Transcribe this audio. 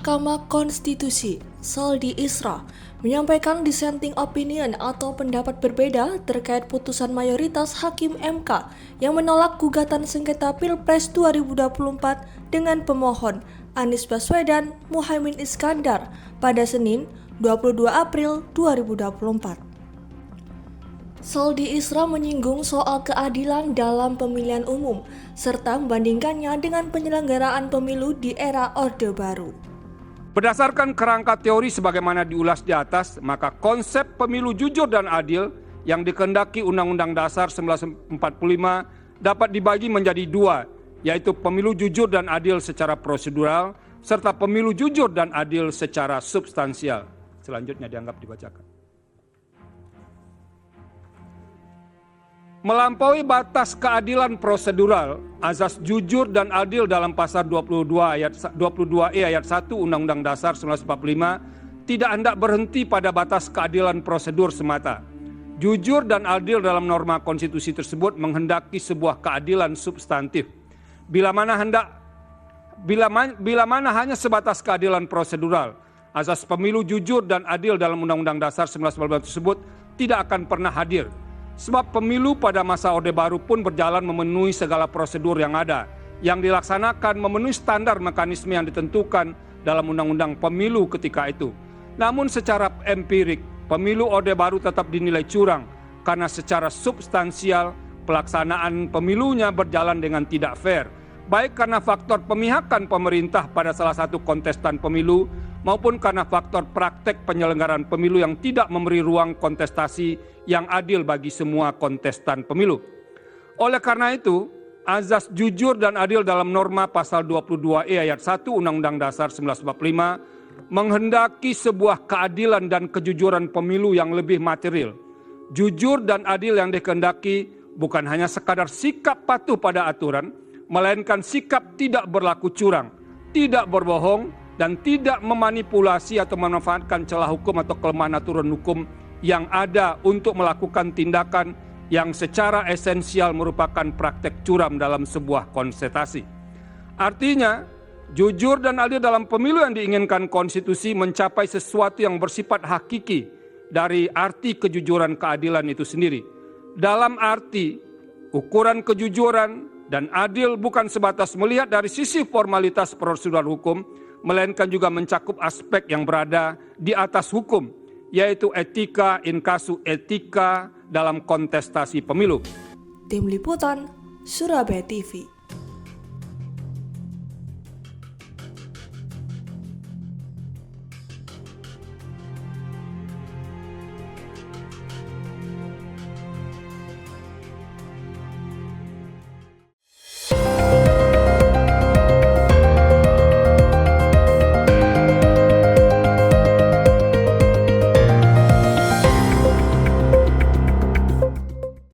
Mahkamah Konstitusi, Saldi Isra, menyampaikan dissenting opinion atau pendapat berbeda terkait putusan mayoritas Hakim MK yang menolak gugatan sengketa Pilpres 2024 dengan pemohon Anies Baswedan Muhaimin Iskandar pada Senin 22 April 2024. Saldi Isra menyinggung soal keadilan dalam pemilihan umum, serta membandingkannya dengan penyelenggaraan pemilu di era Orde Baru. Berdasarkan kerangka teori sebagaimana diulas di atas, maka konsep pemilu jujur dan adil yang dikehendaki Undang-Undang Dasar 1945 dapat dibagi menjadi dua, yaitu pemilu jujur dan adil secara prosedural, serta pemilu jujur dan adil secara substansial. Selanjutnya dianggap dibacakan. Melampaui batas keadilan prosedural, azas jujur dan adil dalam pasal 22E ayat 1 Undang-Undang Dasar 1945 tidak hendak berhenti pada batas keadilan prosedur semata. Jujur dan adil dalam norma konstitusi tersebut menghendaki sebuah keadilan substantif. Bila mana hanya sebatas keadilan prosedural, azas pemilu jujur dan adil dalam Undang-Undang Dasar 1945 tersebut tidak akan pernah hadir. Sebab pemilu pada masa Orde Baru pun berjalan memenuhi segala prosedur yang ada, yang dilaksanakan memenuhi standar mekanisme yang ditentukan dalam Undang-Undang Pemilu ketika itu. Namun secara empirik, pemilu Orde Baru tetap dinilai curang karena secara substansial pelaksanaan pemilunya berjalan dengan tidak fair, baik karena faktor pemihakan pemerintah pada salah satu kontestan pemilu maupun karena faktor praktek penyelenggaraan pemilu yang tidak memberi ruang kontestasi yang adil bagi semua kontestan pemilu. Oleh karena itu, azas jujur dan adil dalam norma pasal 22E ayat 1 Undang-Undang Dasar 1945 menghendaki sebuah keadilan dan kejujuran pemilu yang lebih material. Jujur dan adil yang dikehendaki bukan hanya sekadar sikap patuh pada aturan, melainkan sikap tidak berlaku curang, tidak berbohong, dan tidak memanipulasi atau memanfaatkan celah hukum atau kelemahan aturan hukum yang ada untuk melakukan tindakan yang secara esensial merupakan praktek curam dalam sebuah kontestasi. Artinya, jujur dan adil dalam pemilu yang diinginkan konstitusi mencapai sesuatu yang bersifat hakiki dari arti kejujuran keadilan itu sendiri. Dalam arti, ukuran kejujuran dan adil bukan sebatas melihat dari sisi formalitas prosedural hukum, melainkan juga mencakup aspek yang berada di atas hukum, yaitu etika in casu etika dalam kontestasi pemilu. Tim Liputan, Surabaya TV.